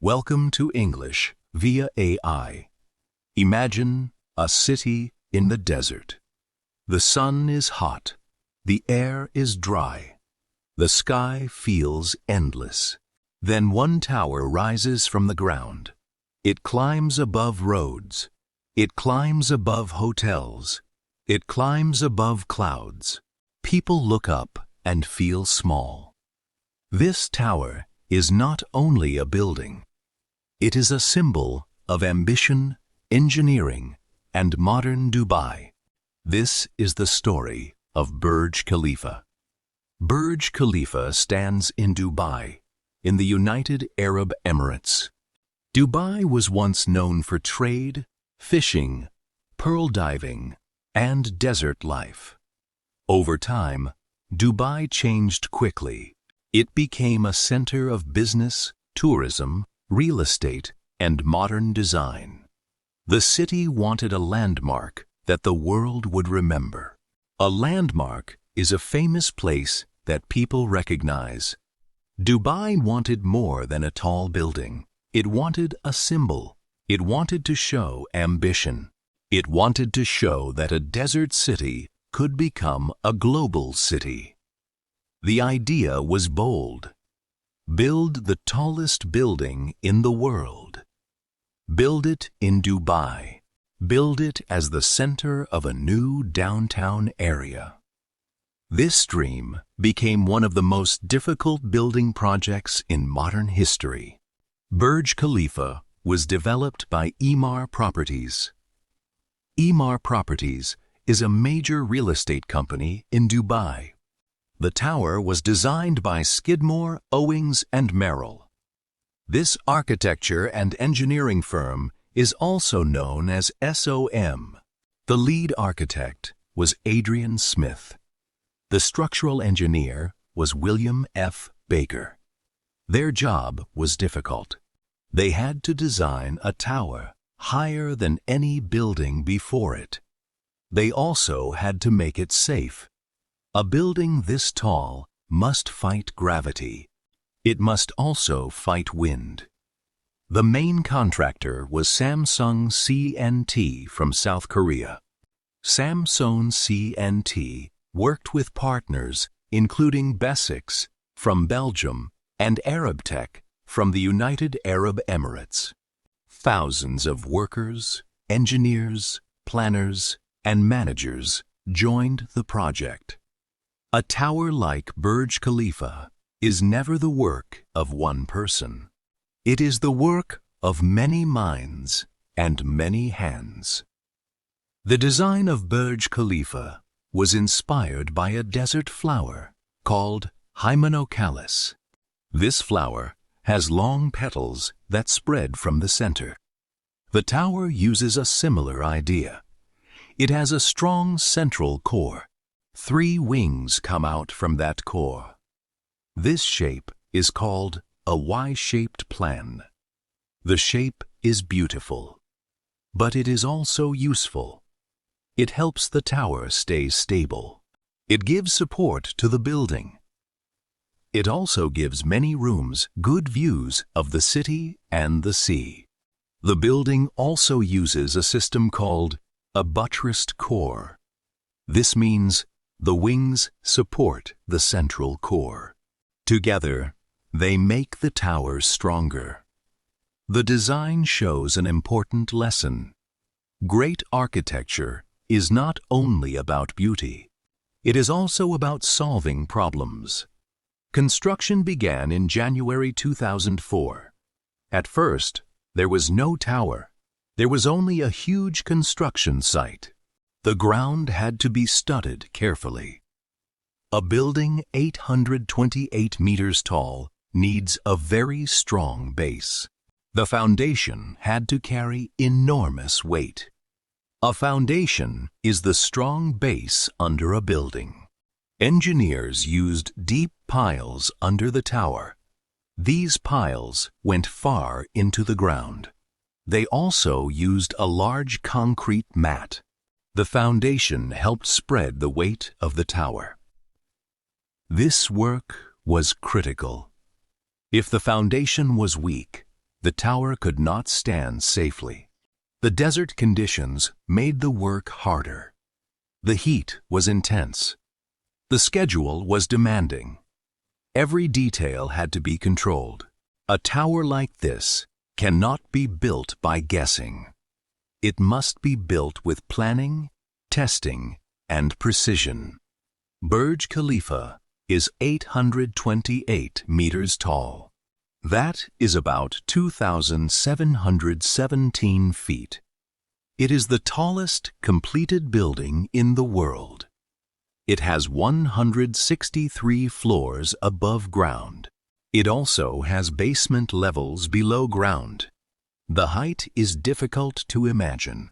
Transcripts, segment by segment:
Welcome to English via AI. Imagine a city in the desert. The sun is hot. The air is dry. The sky feels endless. Then one tower rises from the ground. It climbs above roads. It climbs above hotels. It climbs above clouds. People look up and feel small. This tower is not only a building. It is a symbol of ambition, engineering, and modern Dubai. This is the story of Burj Khalifa. Burj Khalifa stands in Dubai, in the United Arab Emirates. Dubai was once known for trade, fishing, pearl diving, and desert life. Over time, Dubai changed quickly. It became a center of business, tourism, real estate, and modern design. The city wanted a landmark that the world would remember. A landmark is a famous place that people recognize. Dubai wanted more than a tall building. It wanted a symbol. It wanted to show ambition. It wanted to show that a desert city could become a global city. The idea was bold. Build the tallest building in the world. Build it in Dubai. Build it as the center of a new downtown area. This dream became one of the most difficult building projects in modern history. Burj Khalifa was developed by Emaar Properties. Emaar Properties is a major real estate company in Dubai. The tower was designed by Skidmore, Owings and Merrill. This architecture and engineering firm is also known as SOM. The lead architect was Adrian Smith. The structural engineer was William F. Baker. Their job was difficult. They had to design a tower higher than any building before it. They also had to make it safe. A building this tall must fight gravity. It must also fight wind. The main contractor was Samsung C&T from South Korea. Samsung C&T worked with partners including Besix from Belgium and Arabtech from the United Arab Emirates. Thousands of workers, engineers, planners, and managers joined the project. A tower like Burj Khalifa is never the work of one person. It is the work of many minds and many hands. The design of Burj Khalifa was inspired by a desert flower called Hymenocallis. This flower has long petals that spread from the center. The tower uses a similar idea. It has a strong central core. 3 wings come out from that core. This shape is called a Y-shaped plan. The shape is beautiful, but it is also useful. It helps the tower stay stable. It gives support to the building. It also gives many rooms good views of the city and the sea. The building also uses a system called a buttressed core. This means the wings support the central core. Together, they make the tower stronger. The design shows an important lesson. Great architecture is not only about beauty. It is also about solving problems. Construction began in January 2004. At first, there was no tower. There was only a huge construction site. The ground had to be studded carefully. A building 828 meters tall needs a very strong base. The foundation had to carry enormous weight. A foundation is the strong base under a building. Engineers used deep piles under the tower. These piles went far into the ground. They also used a large concrete mat. The foundation helped spread the weight of the tower. This work was critical. If the foundation was weak, the tower could not stand safely. The desert conditions made the work harder. The heat was intense. The schedule was demanding. Every detail had to be controlled. A tower like this cannot be built by guessing. It must be built with planning, testing, and precision. Burj Khalifa is 828 meters tall. That is about 2,717 feet. It is the tallest completed building in the world. It has 163 floors above ground. It also has basement levels below ground. The height is difficult to imagine,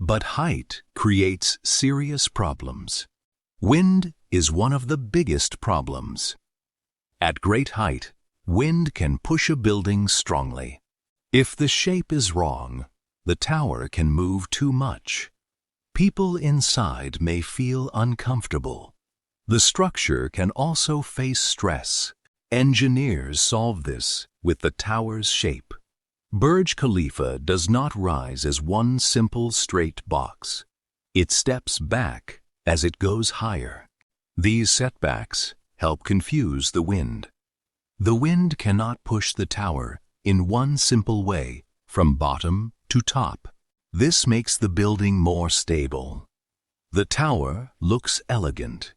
but height creates serious problems. Wind is one of the biggest problems. At great height, wind can push a building strongly. If the shape is wrong, the tower can move too much. People inside may feel uncomfortable. The structure can also face stress. Engineers solve this with the tower's shape. Burj Khalifa does not rise as one simple straight box. It steps back as it goes higher. These setbacks help confuse the wind. The wind cannot push the tower in one simple way from bottom to top. This makes the building more stable. The tower looks elegant,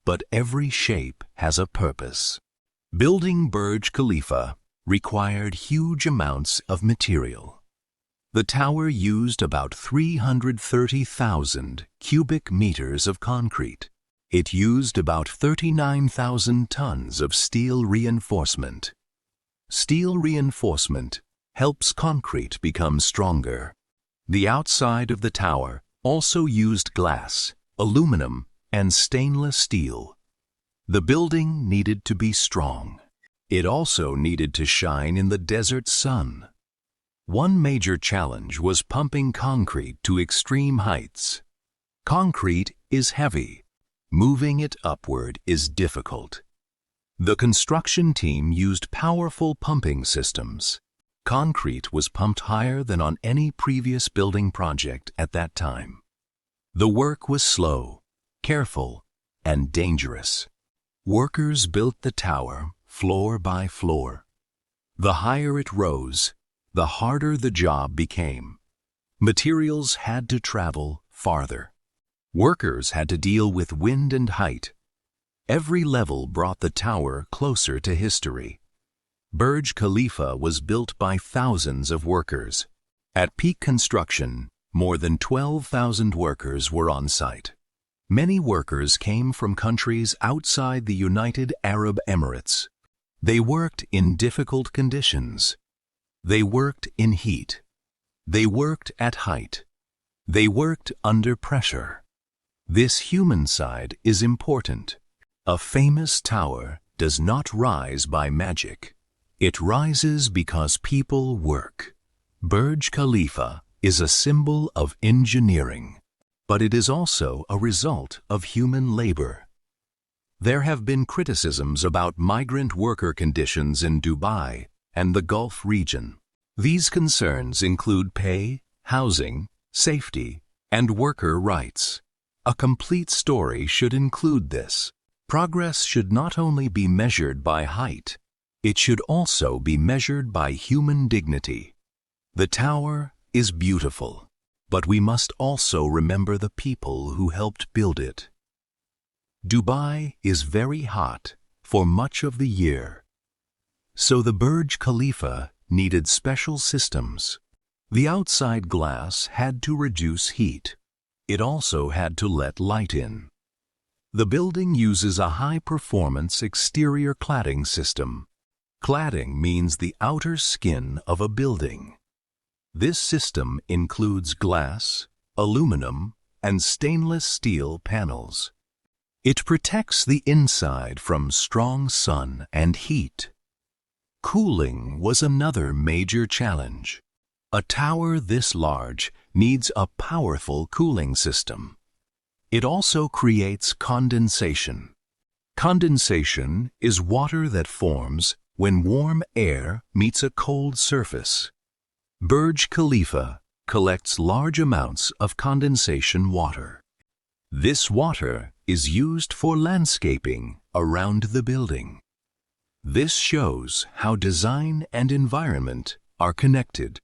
but every shape has a purpose. Building Burj Khalifa required huge amounts of material. The tower used about 330,000 cubic meters of concrete. It used about 39,000 tons of steel reinforcement. Steel reinforcement helps concrete become stronger. The outside of the tower also used glass, aluminum, and stainless steel. The building needed to be strong. It also needed to shine in the desert sun. One major challenge was pumping concrete to extreme heights. Concrete is heavy. Moving it upward is difficult. The construction team used powerful pumping systems. Concrete was pumped higher than on any previous building project at that time. The work was slow, careful, and dangerous. Workers built the tower floor by floor. The higher it rose, the harder the job became. Materials had to travel farther. Workers had to deal with wind and height. Every level brought the tower closer to history. Burj Khalifa was built by thousands of workers. At peak construction, more than 12,000 workers were on site. Many workers came from countries outside the United Arab Emirates. They worked in difficult conditions. They worked in heat. They worked at height. They worked under pressure. This human side is important. A famous tower does not rise by magic. It rises because people work. Burj Khalifa is a symbol of engineering, but it is also a result of human labor. There have been criticisms about migrant worker conditions in Dubai and the Gulf region. These concerns include pay, housing, safety, and worker rights. A complete story should include this. Progress should not only be measured by height, it should also be measured by human dignity. The tower is beautiful, but we must also remember the people who helped build it. Dubai is very hot for much of the year, so the Burj Khalifa needed special systems. The outside glass had to reduce heat. It also had to let light in. The building uses a high-performance exterior cladding system. Cladding means the outer skin of a building. This system includes glass, aluminum, and stainless steel panels. It protects the inside from strong sun and heat. Cooling was another major challenge. A tower this large needs a powerful cooling system. It also creates condensation. Condensation is water that forms when warm air meets a cold surface. Burj Khalifa collects large amounts of condensation water. This water is used for landscaping around the building. This shows how design and environment are connected.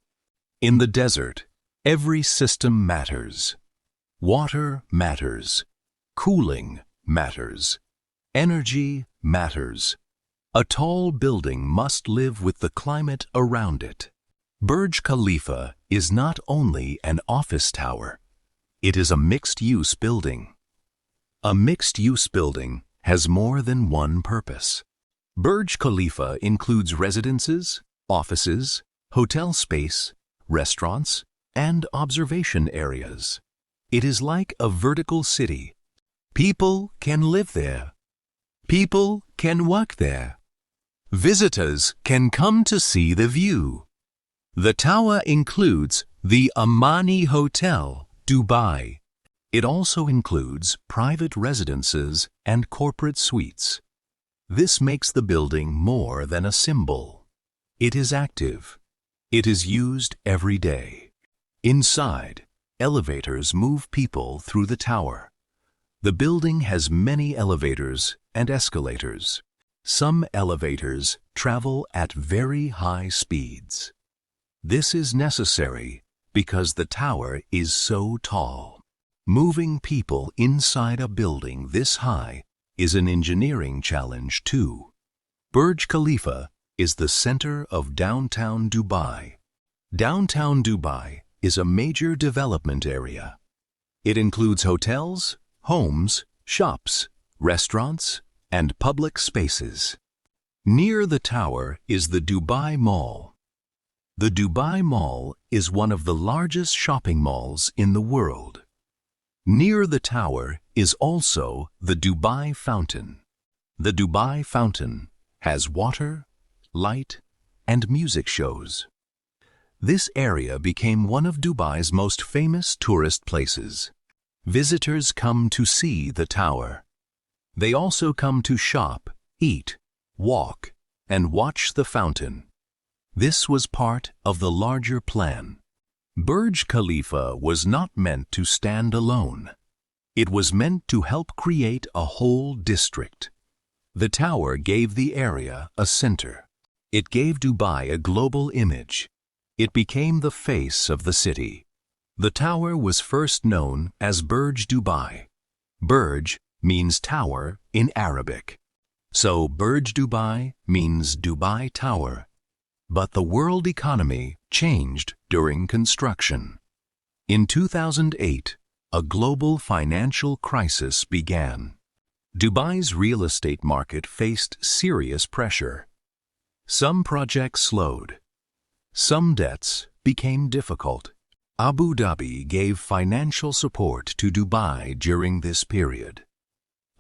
In the desert, every system matters. Water matters. Cooling matters. Energy matters. A tall building must live with the climate around it. Burj Khalifa is not only an office tower, it is a mixed-use building. A mixed-use building has more than one purpose. Burj Khalifa includes residences, offices, hotel space, restaurants, and observation areas. It is like a vertical city. People can live there. People can work there. Visitors can come to see the view. The tower includes the Amani Hotel, Dubai. It also includes private residences and corporate suites. This makes the building more than a symbol. It is active. It is used every day. Inside, elevators move people through the tower. The building has many elevators and escalators. Some elevators travel at very high speeds. This is necessary because the tower is so tall. Moving people inside a building this high is an engineering challenge too. Burj Khalifa is the center of downtown Dubai. Downtown Dubai is a major development area. It includes hotels, homes, shops, restaurants, and public spaces. Near the tower is the Dubai Mall. The Dubai Mall is one of the largest shopping malls in the world. Near the tower is also the Dubai Fountain. The Dubai Fountain has water, light, and music shows. This area became one of Dubai's most famous tourist places. Visitors come to see the tower. They also come to shop, eat, walk, and watch the fountain. This was part of the larger plan. Burj Khalifa was not meant to stand alone. It was meant to help create a whole district. The tower gave the area a center. It gave Dubai a global image. It became the face of the city. The tower was first known as Burj Dubai. Burj means tower in Arabic. So Burj Dubai means Dubai Tower. But the world economy changed during construction. In 2008, a global financial crisis began. Dubai's real estate market faced serious pressure. Some projects slowed. Some debts became difficult. Abu Dhabi gave financial support to Dubai during this period.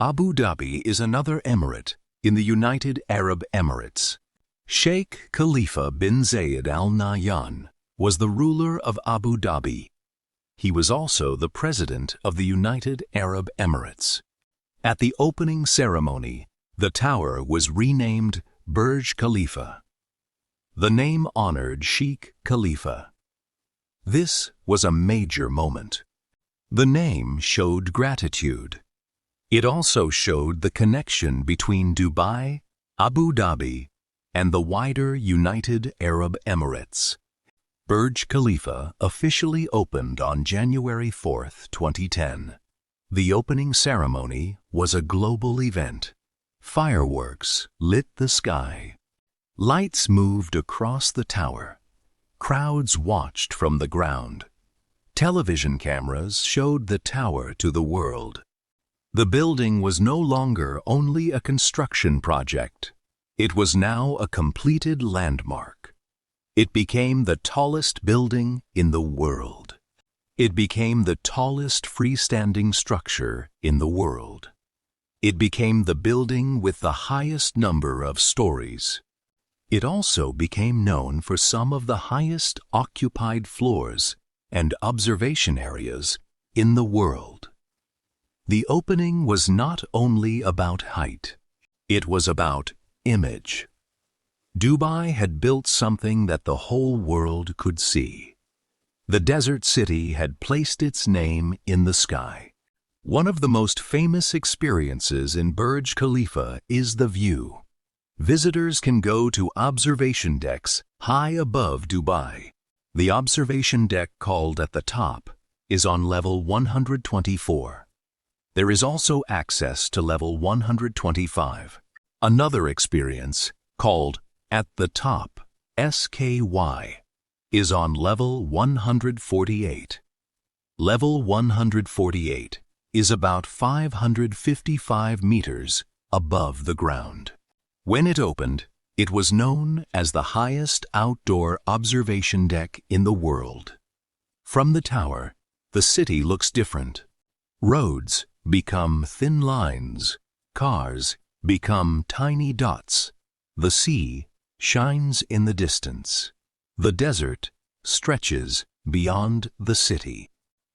Abu Dhabi is another emirate in the United Arab Emirates. Sheikh Khalifa bin Zayed Al Nahyan was the ruler of Abu Dhabi. He was also the president of the United Arab Emirates. At the opening ceremony, the tower was renamed Burj Khalifa. The name honored Sheikh Khalifa. This was a major moment. The name showed gratitude. It also showed the connection between Dubai, Abu Dhabi, and the wider United Arab Emirates. Burj Khalifa officially opened on January 4, 2010. The opening ceremony was a global event. Fireworks lit the sky. Lights moved across the tower. Crowds watched from the ground. Television cameras showed the tower to the world. The building was no longer only a construction project. It was now a completed landmark. It became the tallest building in the world. It became the tallest freestanding structure in the world. It became the building with the highest number of stories. It also became known for some of the highest occupied floors and observation areas in the world. The opening was not only about height. It was about image. Dubai had built something that the whole world could see. The desert city had placed its name in the sky. One of the most famous experiences in Burj Khalifa is the view. Visitors can go to observation decks high above Dubai. The observation deck, called at the top, is on level 124. There is also access to level 125. Another experience, called At the Top, SKY, is on level 148. Level 148 is about 555 meters above the ground. When it opened, it was known as the highest outdoor observation deck in the world. From the tower, the city looks different. Roads become thin lines, cars become tiny dots, the sea shines in the distance. The desert stretches beyond the city.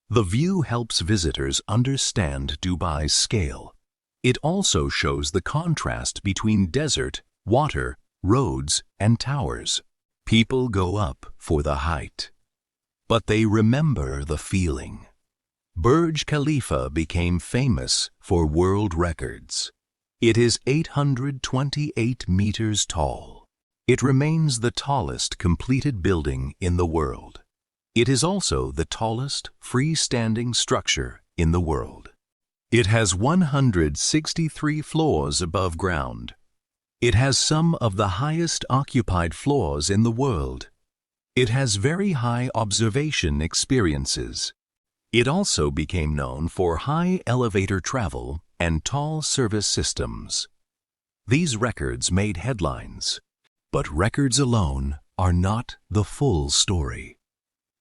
The view helps visitors understand Dubai's scale. It also shows the contrast between desert, water, roads, and towers. People go up for the height, but they remember the feeling. Burj Khalifa became famous for world records. It is 828 meters tall. It remains the tallest completed building in the world. It is also the tallest freestanding structure in the world. It has 163 floors above ground. It has some of the highest occupied floors in the world. It has very high observation experiences. It also became known for high elevator travel and tall service systems. These records made headlines, but records alone are not the full story.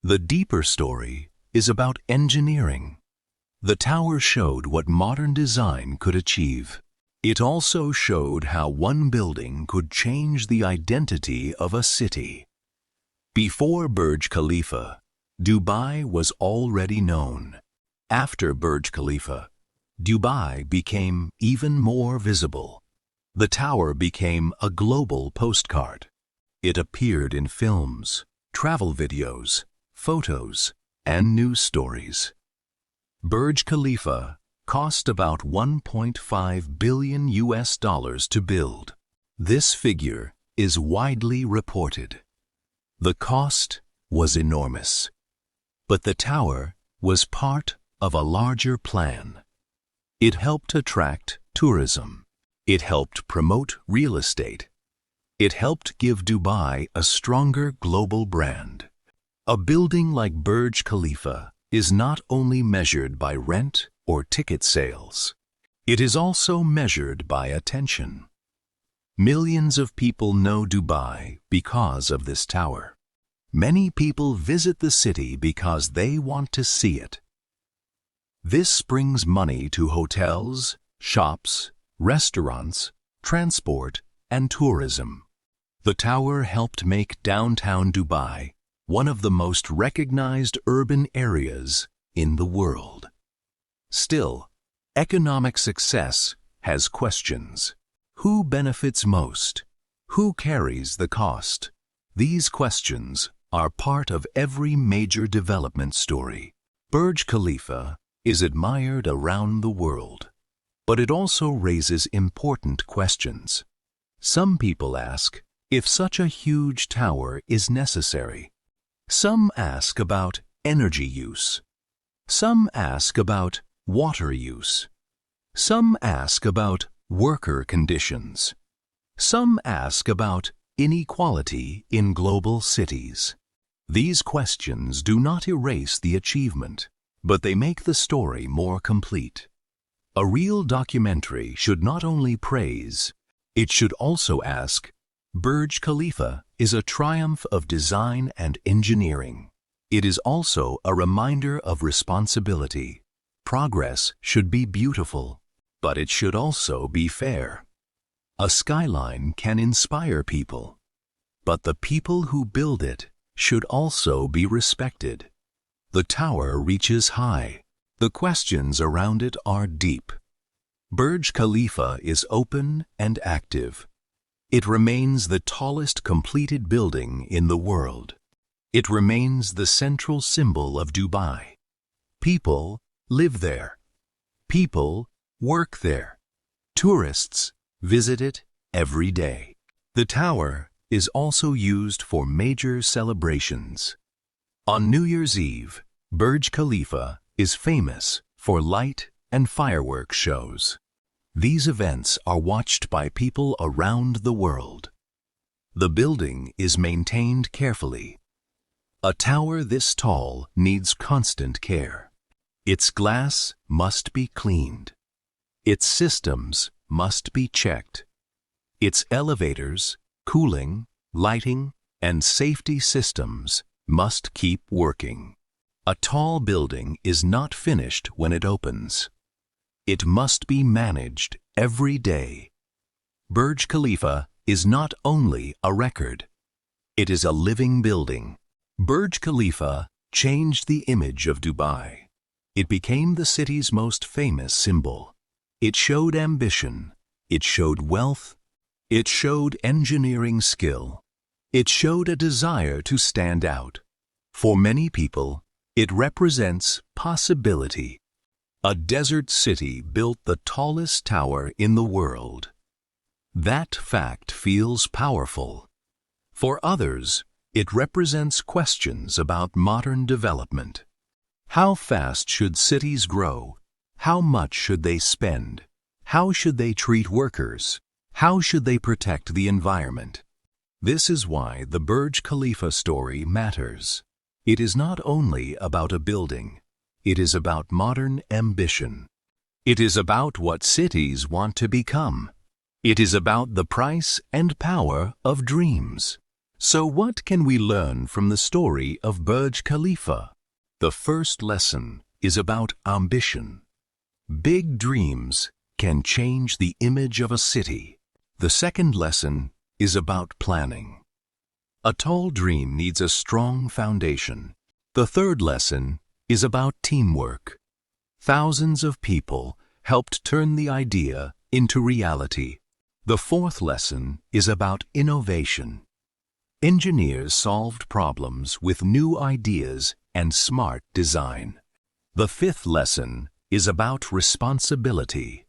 The deeper story is about engineering. The tower showed what modern design could achieve. It also showed how one building could change the identity of a city. Before Burj Khalifa, Dubai was already known. After Burj Khalifa, Dubai became even more visible. The tower became a global postcard. It appeared in films, travel videos, photos, and news stories. Burj Khalifa cost about $1.5 billion to build. This figure is widely reported. The cost was enormous, but the tower was part of a larger plan. It helped attract tourism. It helped promote real estate. It helped give Dubai a stronger global brand. A building like Burj Khalifa is not only measured by rent or ticket sales. It is also measured by attention. Millions of people know Dubai because of this tower. Many people visit the city because they want to see it. This brings money to hotels, shops, restaurants, transport, and tourism. The tower helped make downtown Dubai one of the most recognized urban areas in the world. Still, economic success has questions. Who benefits most? Who carries the cost? These questions are part of every major development story. Burj Khalifa is admired around the world, but it also raises important questions. Some people ask if such a huge tower is necessary. Some ask about energy use. Some ask about water use. Some ask about worker conditions. Some ask about inequality in global cities. These questions do not erase the achievement, but they make the story more complete. A real documentary should not only praise, it should also ask, Burj Khalifa is a triumph of design and engineering. It is also a reminder of responsibility. Progress should be beautiful, but it should also be fair. A skyline can inspire people, but the people who build it should also be respected. The tower reaches high. The questions around it are deep. Burj Khalifa is open and active. It remains the tallest completed building in the world. It remains the central symbol of Dubai. People live there. People work there. Tourists visit it every day. The tower is also used for major celebrations. On New Year's Eve, Burj Khalifa is famous for light and fireworks shows. These events are watched by people around the world. The building is maintained carefully. A tower this tall needs constant care. Its glass must be cleaned. Its systems must be checked. Its elevators, cooling, lighting, and safety systems must keep working. A tall building is not finished when it opens. It must be managed every day. Burj Khalifa is not only a record. It is a living building. Burj Khalifa changed the image of Dubai. It became the city's most famous symbol. It showed ambition. It showed wealth. It showed engineering skill. It showed a desire to stand out. For many people, it represents possibility. A desert city built the tallest tower in the world. That fact feels powerful. For others, it represents questions about modern development. How fast should cities grow? How much should they spend? How should they treat workers? How should they protect the environment? This is why the Burj Khalifa story matters. It is not only about a building. It is about modern ambition. It is about what cities want to become. It is about the price and power of dreams. So what can we learn from the story of Burj Khalifa? The first lesson is about ambition. Big dreams can change the image of a city. The second lesson is about planning. A tall dream needs a strong foundation. The third lesson is about teamwork. Thousands of people helped turn the idea into reality. The fourth lesson is about innovation. Engineers solved problems with new ideas and smart design. The fifth lesson is about responsibility.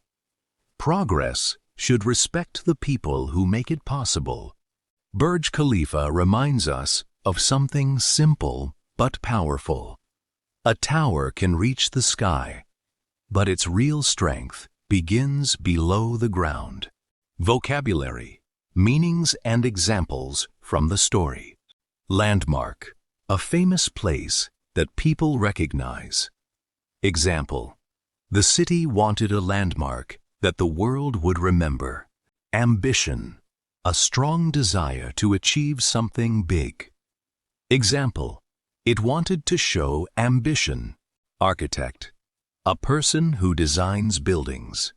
Progress should respect the people who make it possible. Burj Khalifa reminds us of something simple but powerful. A tower can reach the sky, but its real strength begins below the ground. Vocabulary, meanings and examples from the story. Landmark, a famous place that people recognize. Example, the city wanted a landmark that the world would remember. Ambition, a strong desire to achieve something big. Example, it wanted to show ambition. Architect, a person who designs buildings.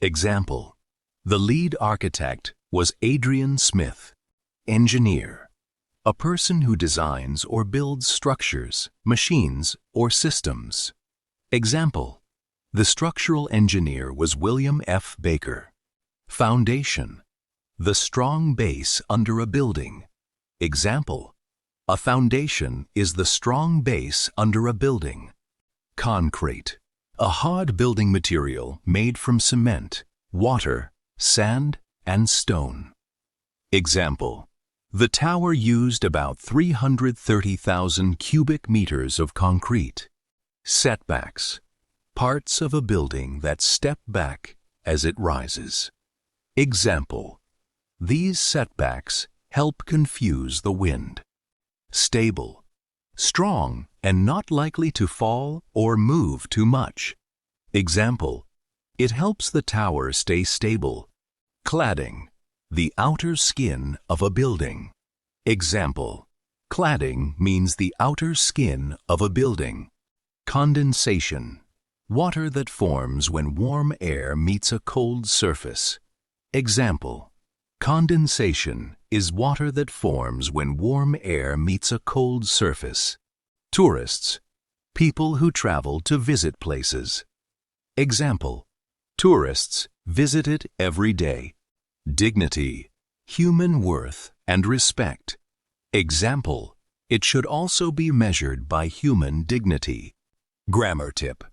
Example, the lead architect was Adrian Smith. Engineer, a person who designs or builds structures, machines, or systems. Example, the structural engineer was William F. Baker. Foundation, the strong base under a building. Example, a foundation is the strong base under a building. Concrete, a hard building material made from cement, water, sand, and stone. Example, the tower used about 330,000 cubic meters of concrete. Setbacks, parts of a building that step back as it rises. Example, these setbacks help confuse the wind. Stable, strong and not likely to fall or move too much. Example, it helps the tower stay stable. Cladding, the outer skin of a building. Example, cladding means the outer skin of a building. Condensation, water that forms when warm air meets a cold surface. Example, condensation is water that forms when warm air meets a cold surface. Tourists, people who travel to visit places. Example, tourists visit it every day. Dignity, human worth and respect. Example, it should also be measured by human dignity. Grammar tip: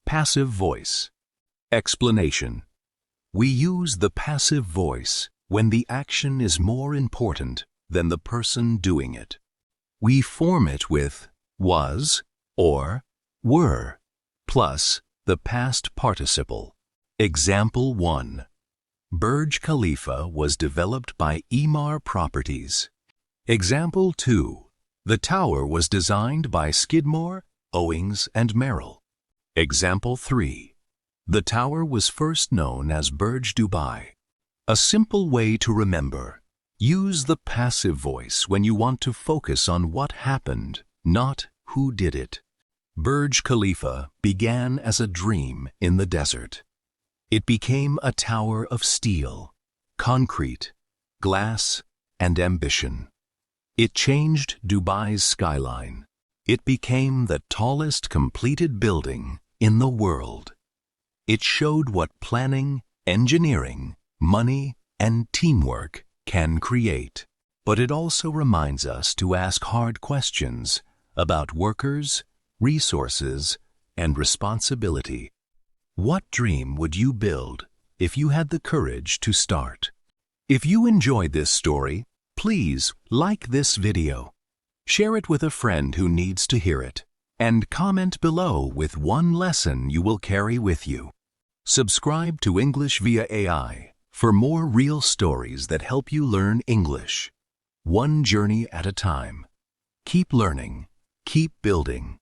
passive voice. Explanation: we use the passive voice when the action is more important than the person doing it. We form it with was or were plus the past participle. Example 1. Burj Khalifa was developed by Emaar Properties. Example 2. The tower was designed by Skidmore, Owings and Merrill. Example 3. The tower was first known as Burj Dubai. A simple way to remember: use the passive voice when you want to focus on what happened, not who did it. Burj Khalifa began as a dream in the desert. It became a tower of steel, concrete, glass, and ambition. It changed Dubai's skyline. It became the tallest completed building in the world. It showed what planning, engineering, money, and teamwork can create. But it also reminds us to ask hard questions about workers, resources, and responsibility. What dream would you build if you had the courage to start? If you enjoyed this story, please like this video, share it with a friend who needs to hear it, and comment below with one lesson you will carry with you. Subscribe to English via AI for more real stories that help you learn English, one journey at a time. Keep learning, keep building,